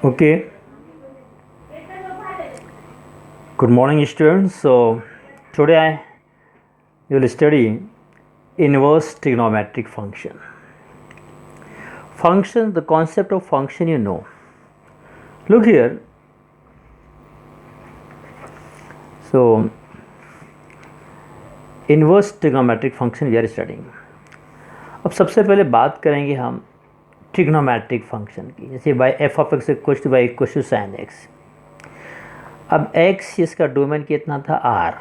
Okay, good morning, students. So, today you will study inverse trigonometric function. Function, the concept of function you know. Look here. So, inverse trigonometric function we are studying. अब सबसे पहले बात करेंगे हम trigonometric function की, जैसे y f of x equal to y equal to sine x. अब x इसका डोमेन कितना था r,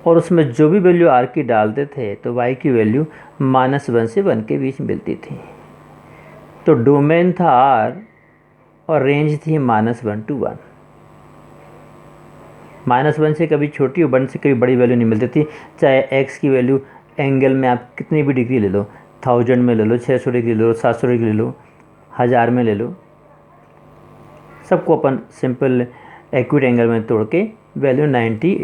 और उसमें जो भी वैल्यू r की डालते थे तो y की वैल्यू -1 से 1 के बीच मिलती थी। तो डोमेन था r और रेंज थी -1 to 1। -1 से कभी छोटी और 1 से कभी बड़ी वैल्यू नहीं मिलती थी। चाहे x की वैल्यू एंगल में आप कितनी भी डिग्री ले लो, 1000 में ले लो, 600 डिग्री ले लो, 700 डिग्री ले लो, 1000 में ले लो, सबको अपन सिंपल एक्यूट एंगल में तोड़ के वैल्यू 90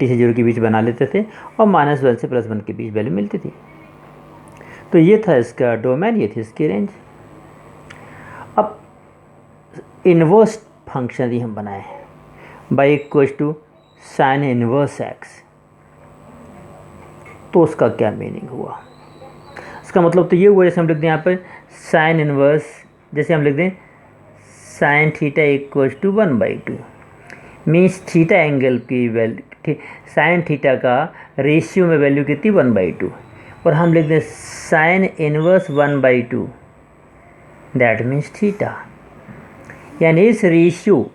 से 0 के बीच बना लेते थे और -1 से +1 के बीच वैल्यू मिलती थी। तो ये था इसका डोमेन, ये थी इसकी रेंज। अब इन्वर्स फंक्शन ही हम बनाए y equal to sine inverse x. तो उसका क्या मीनिंग हुआ? इसका मतलब तो ये हुआ, जैसे हम लिख दें यहाँ पर साइन इन्वर्स, जैसे हम लिख दें sine theta equal to 1/2, means theta angle की वैल्यू, साइन थीटा का रेशियो में वैल्यू कितनी 1/2, और हम लिख दें sine inverse 1/2, that means theta. यानी इस रेशियो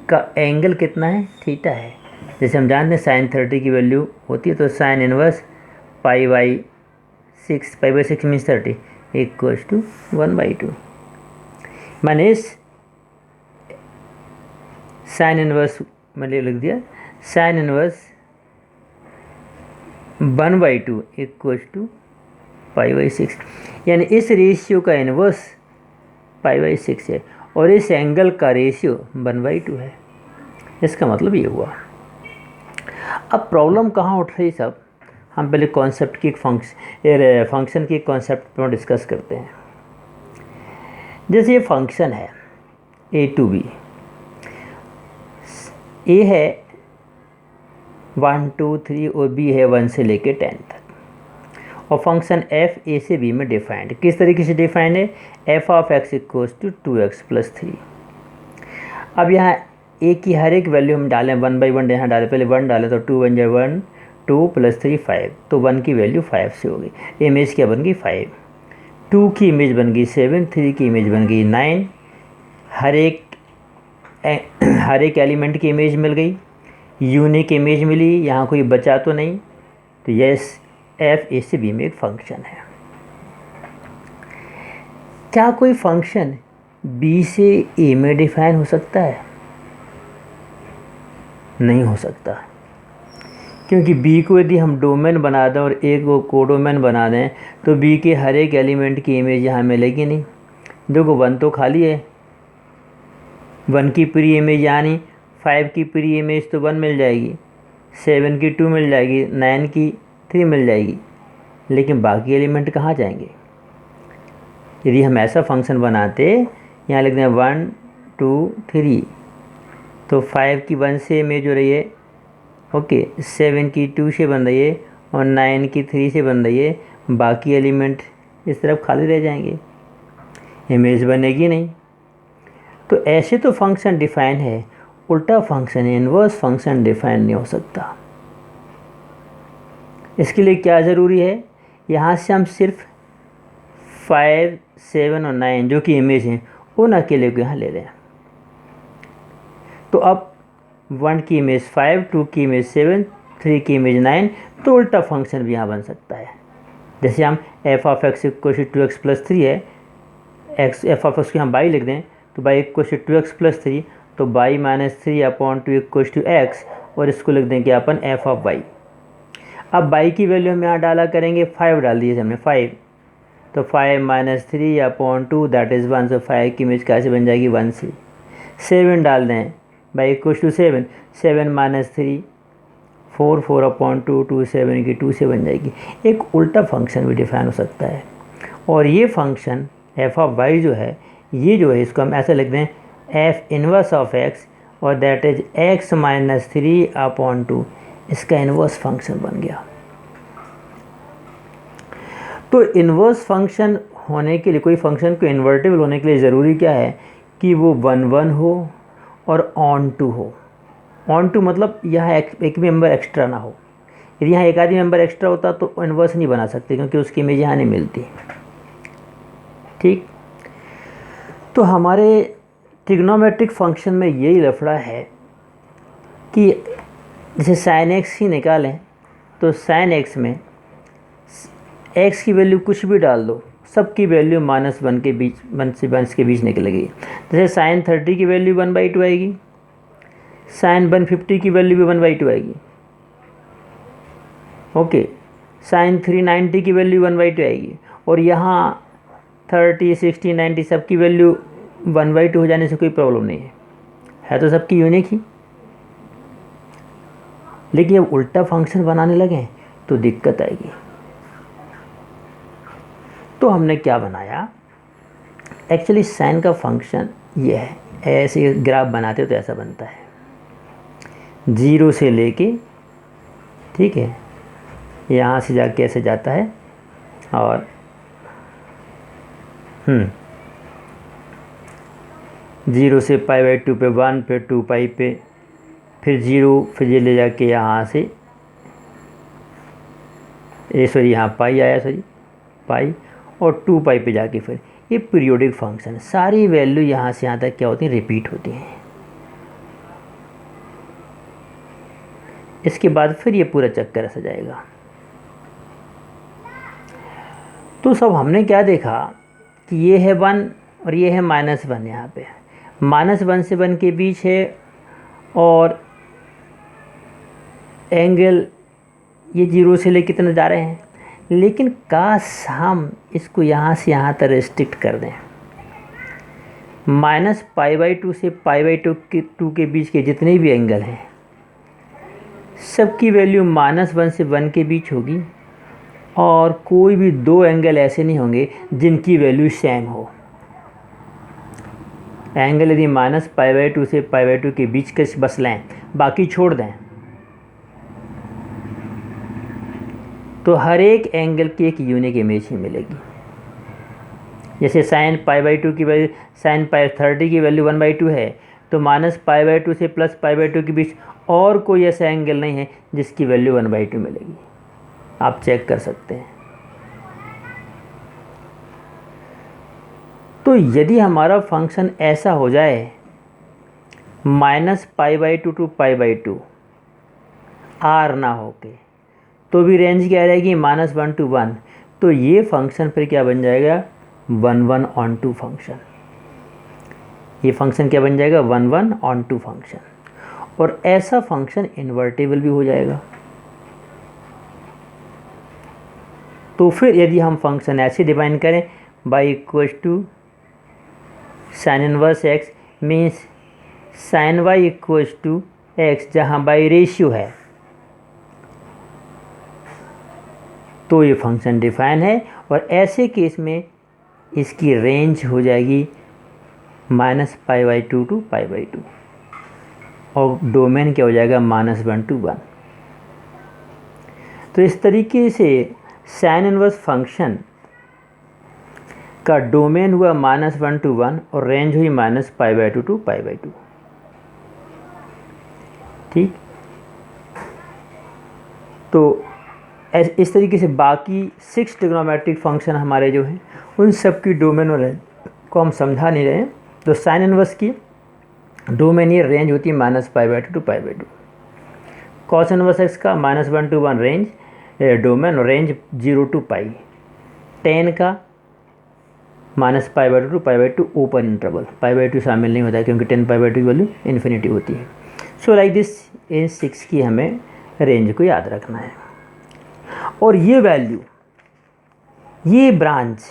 का एंगल कितना है? थीटा है। जैसे हम जानते हैं साइन 30 की वैल्यू होती है, तो साइन इनवर्स पाई/6 मीन्स 30 इक्वल टू 1/2। मैंने इस साइन इनवर्स मैंने लिख दिया साइन इनवर्स 1/2 इक्वल टू पाई/6, यानी इस रेशियो का इनवर्स पाई/6 है और इस एंगल का रेशियो 1/2 है। इसका मतलब ये हुआ। अब प्रॉब्लम कहाँ उठ रही सब, हम पहले कॉन्सेप्ट की फंक्शन की कॉन्सेप्ट पर डिस्कस करते हैं। जैसे ये फंक्शन है a to b, a है 1 2 3 और b है 1 से लेके 10 तक, और फंक्शन f a से b में डिफाइंड। किस तरीके से डिफाइंड है? f of x equals to 2x + 3। अब यहाँ a की हर एक वैल्यू हम डालें 1/1, यहाँ डालें, पहले 1 डालें तो 2 बन जाए 1, 2 + 3 5, तो 1 की वैल्यू 5 से होगी। इमेज क्या बन गई? 5। 2 की इमेज बन गई 7, 3 की इमेज बन गई 9, हर एक एलिमेंट की इमेज मिल गई, यूनिक इमेज मिली, यहाँ कोई बचा तो नहीं। तो यस, f a से b में एक फंक्शन है। क्या कोई फंक्शन b से a में डिफाइन हो सकता है? नहीं हो सकता, क्योंकि b को यदि हम डोमेन बना दें और a को कोडोमेन बना दें तो b के हर एक एलिमेंट की इमेज यहाँ मिलेगी नहीं। देखो 1 तो खाली है, 1 की प्री इमेज यहाँ नहीं, 5 की प्री इमेज तो 1 मिल जाएगी, 7 की 2 मिल जाएगी, 9 की 3 मिल जाएगी, लेकिन बाकी एलिमेंट कहाँ जाएंगे? यदि हम ऐसा फंक्शन बनाते, यहाँ लिख दें 1 2 3, तो 5 की 1 से इमेज हो रही है, ओके, 7 की 2 से बन रही है और 9 की 3 से बन रही है, बाकी एलिमेंट इस तरफ खाली रह जाएंगे, इमेज बनेगी नहीं। तो ऐसे तो फंक्शन डिफाइन है, उल्टा फंक्शन इन्वर्स फंक्शन डिफाइन नहीं हो सकता। इसके लिए क्या ज़रूरी है? यहाँ से हम सिर्फ 5 7 और 9 जो कि इमेज हैं उन अकेले को यहाँ ले लें। तो अब 1 की इमेज 5, 2 की इमेज 7, 3 की इमेज 9, तो उल्टा फंक्शन भी यहाँ बन सकता है। जैसे हम f of x equal to 2x + 3 है, f ऑफ x को हम बाई लिख दें तो बाई इक्वल टू 2x + 3, तो बाई -3/2 इक्वल टू x, और इसको लिख देंगे अपन f ऑफ y। अब y की वैल्यू हम यहाँ डाला करेंगे, 5 डाल दिए हमने 5, तो 5 - 3/2 दैट इज़ 1, तो 5 की इमेज कैसे बन जाएगी? 1 से। 7 डाल दें, बाई इक्वल टू 7, 7 - 3 4, 4/2, 2 7 की 2 से बन जाएगी। एक उल्टा फंक्शन भी डिफाइन हो सकता है, और ये फंक्शन f ऑफ y जो है ये जो है इसको हम ऐसे लिखते हैं एफ इनवर्स ऑफ एक्स और दैट इज एक्स माइनस 3/2, इसका इन्वर्स फंक्शन बन गया। तो इन्वर्स फंक्शन होने के लिए, कोई फंक्शन को इन्वर्टिबल होने के लिए ज़रूरी क्या है कि वो 1 हो और ऑन टू हो। ऑन टू मतलब यहाँ एक मेंबर एक्स्ट्रा ना हो। यदि यहाँ एक आधी मेंबर एक्स्ट्रा होता तो इन्वर्स नहीं बना सकते, क्योंकि उसकी इमेज यहाँ नहीं मिलती। ठीक, तो हमारे ट्रिग्नोमेट्रिक फंक्शन में यही लफड़ा है कि जैसे साइन एक्स ही निकालें तो साइन एक्स में एक्स की वैल्यू कुछ भी डाल दो, सबकी वैल्यू -1 के बीच, 1 से 1 के बीच निकलेगी। जैसे साइन 30 की वैल्यू 1/2 आएगी, साइन 150 की वैल्यू भी 1/2 आएगी। ओके, साइन 390 की वैल्यू 1/2 आएगी, और यहाँ 30, 60, 90 सबकी वैल्यू 1/2 हो जाने से कोई प्रॉब्लम नहीं है तो सबकी यूनिक ही। लेकिन जब उल्टा फंक्शन बनाने लगे तो दिक्कत आएगी। तो हमने क्या बनाया, एक्चुअली साइन का फंक्शन ये है, ऐसे ग्राफ बनाते हो तो ऐसा बनता है, 0 से लेके, ठीक है, यहाँ से जाके ऐसे जाता है, और 0 से π/2 पे 1, फिर 2π पे, फिर 0, फिर ये ले जाके यहाँ से यहाँ पाई आया, पाई, और 2π पे जाके फिर ये पीरियोडिक फंक्शन, सारी वैल्यू यहाँ से यहाँ तक क्या होती है, रिपीट होती हैं। इसके बाद फिर ये पूरा चक्कर ऐसा जाएगा। तो सब हमने क्या देखा कि ये है 1 और ये है -1, यहाँ पे -1 से 1 के बीच है, और एंगल ये 0 से ले कितने जा रहे हैं। लेकिन काश हम इसको यहाँ से यहाँ तक रेस्ट्रिक्ट कर दें, -π/2 से π/2 के बीच के जितने भी एंगल हैं सबकी वैल्यू -1 से 1 के बीच होगी, और कोई भी 2 एंगल ऐसे नहीं होंगे जिनकी वैल्यू सेम हो। एंगल यदि -π/2 से π/2 के बीच के बस लें, बाकी छोड़ दें, तो हर एक एंगल की एक यूनिक इमेज ही मिलेगी। जैसे साइन π/2 की वैल्यू, साइन 30 की वैल्यू 1/2 है, तो -π/2 से +π/2 के बीच और कोई ऐसा एंगल नहीं है जिसकी वैल्यू 1/2 मिलेगी। आप चेक कर सकते हैं। तो यदि हमारा फंक्शन ऐसा हो जाए -π/2 टू π/2 r ना होके, तो भी रेंज क्या रहेगी, -1 to 1, तो ये फंक्शन फिर क्या बन जाएगा, 1 on 2 फंक्शन। ये फंक्शन क्या बन जाएगा, 1 on 2 फंक्शन, और ऐसा फंक्शन इन्वर्टेबल भी हो जाएगा। तो फिर यदि हम फंक्शन ऐसे डिफाइन करें, y equals to sine inverse x, means sine y equals to x, जहाँ बाई रेशियो है, तो ये फंक्शन डिफाइन है। और ऐसे केस में इसकी रेंज हो जाएगी -π/2 टू π/2, और डोमेन क्या हो जाएगा, -1 to 1। तो इस तरीके से साइन इनवर्स फंक्शन का डोमेन हुआ -1 to 1 और रेंज हुई -π/2 टू π/2। ठीक, तो इस तरीके से बाकी 6 ट्रिग्नोमेट्रिक फंक्शन हमारे जो हैं उन सब की डोमेन और रेंज को हम समझा नहीं रहे हैं। तो साइन इनवर्स की डोमेन ये रेंज होती है -π/2 टू π/2। कॉस इनवर्स एक्स का -1 to 1 रेंज, डोमेन और रेंज 0 to π। टेन का -π/2 टू π/2 ओपन इंटरवल, π/2 शामिल नहीं होता है क्योंकि 10π/2 की वैल्यू इन्फिनिटी होती है। सो लाइक दिस, इन 6 की हमें रेंज को याद रखना है। और ये वैल्यू, ये ब्रांच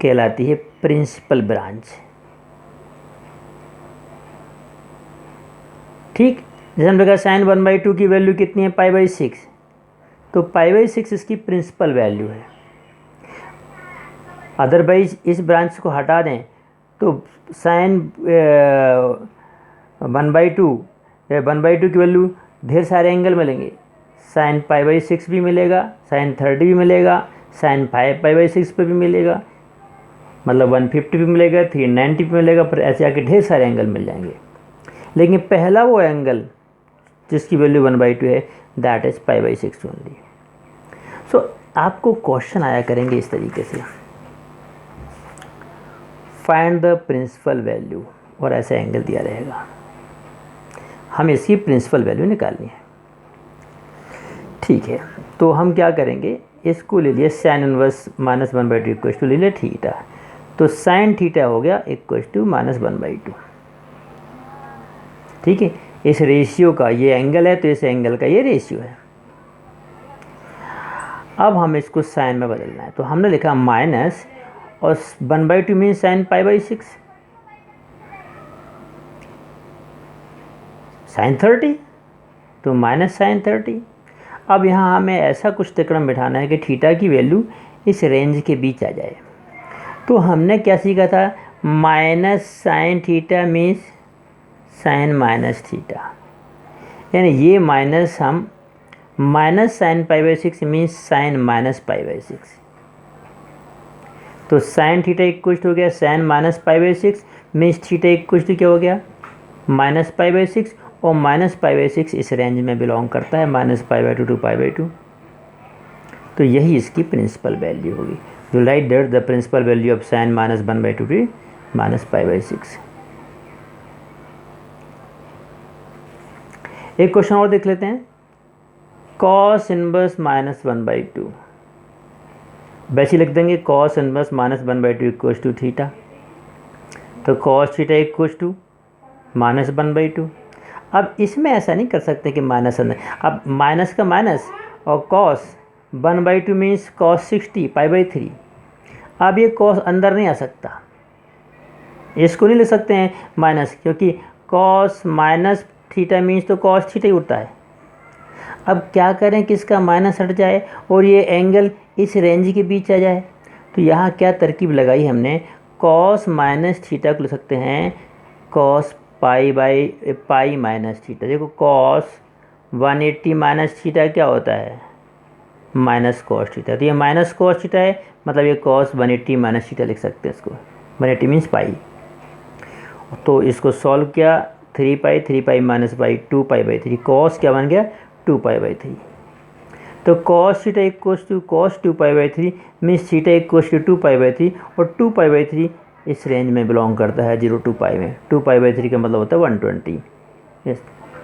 कहलाती है प्रिंसिपल ब्रांच। ठीक, जैसे हमने कहा साइन 1/2 की वैल्यू कितनी है, π/6, तो π/6 इसकी प्रिंसिपल वैल्यू है। अदरवाइज इस ब्रांच को हटा दें तो साइन 1/2 की वैल्यू ढेर सारे एंगल मिलेंगे। साइन π/6 भी मिलेगा, साइन 30 भी मिलेगा, साइन 5π/6 पे भी मिलेगा, मतलब 150 भी मिलेगा, 390 भी मिलेगा, पर ऐसे आके ढेर सारे एंगल मिल जाएंगे। लेकिन पहला वो एंगल जिसकी वैल्यू 1/2 है, दैट इज़ π/6 ओनली। सो आपको क्वेश्चन आया करेंगे इस तरीके से, फाइंड द प्रिंसिपल वैल्यू, और ऐसा एंगल दिया रहेगा, हम इसकी प्रिंसिपल वैल्यू निकालनी है। ठीक है, तो हम क्या करेंगे, इसको ले लिए साइन इनवर्स -1/2 इक्वल टू ले लिया थीटा, तो साइन थीटा हो गया इक्वल टू -1/2। ठीक है, इस रेशियो का ये एंगल है तो इस एंगल का ये रेशियो है। अब हम इसको साइन में बदलना है, तो हमने लिखा माइनस और 1/2 मीन साइन π/6, साइन 30 तो माइनस साइन 30। अब यहाँ हमें ऐसा कुछ तिकड़म बिठाना है कि थीटा की वैल्यू इस रेंज के बीच आ जाए। तो हमने क्या सीखा था, minus sine theta means sine minus theta, यानी ये माइनस हम minus sine π/6 means sine minus π/6। तो साइन थीटा इक्वल हो गया sine minus π/6 means theta equal to क्या हो गया, माइनस π/6, और माइनस π/6 इस रेंज में बिलोंग करता है, -π/2 टू π/2। तो यही इसकी प्रिंसिपल वैल्यू होगी। You write that the principal value of sine -1/2 to -π/6। एक क्वेश्चन और देख लेते हैं, कॉस इनवर्स -1/2, वैसे लिख देंगे cos inverse -1/2 equal to theta, तो कॉस थीटा इक्वल टू -1/2। अब इसमें ऐसा नहीं कर सकते कि माइनस अंदर, अब माइनस का माइनस और कॉस 1/2 मीन्स कॉस 60 π/3। अब ये कॉस अंदर नहीं आ सकता, इसको नहीं लिख सकते हैं माइनस, क्योंकि कॉस माइनस थीटा मीन्स तो कॉस थीटा ही उठता है। अब क्या करें कि इसका माइनस हट जाए और ये एंगल इस रेंज के बीच आ जाए। तो यहाँ क्या तरकीब लगाई हमने, कॉस माइनस थीटा को लिख सकते हैं कॉस पाई माइनस थीटा। देखो कॉस 180 माइनस थीटा क्या होता है, माइनस कॉस थीटा, तो ये माइनस कॉस थीटा है, मतलब ये कॉस 180 माइनस थीटा लिख सकते हैं इसको, 180 मीन्स पाई। तो इसको सॉल्व किया, 3π माइनस पाई 2π/3, कॉस क्या बन गया 2π/3। तो cos theta equals to cos 2π/3 means theta equals to 2π/3, और 2π/3 इस रेंज में बिलोंग करता है 0 to π में। 2π/3 का मतलब होता है 120। यस,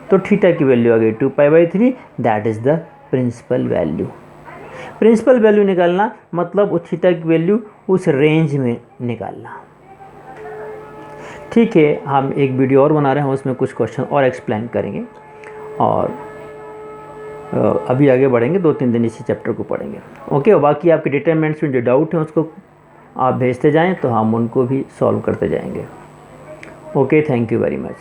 तो थीटा की वैल्यू आ गई 2π/3, that is the principal value. Principal value निकालना मतलब उस थीटा की वैल्यू उस रेंज में निकालना। ठीक है, हम एक वीडियो और बना रहे हैं, उसमें कुछ क्वेश्चन और एक्सप्लेन करेंगे, और अभी आगे बढ़ेंगे, 2-3 दिन इसी चैप्टर को पढ़ेंगे। ओके, और बाकी आपके डिटरमिनेंट्स में जो डाउट है उसको आप भेजते जाएं तो हम उनको भी सॉल्व करते जाएंगे। Okay, thank you very much.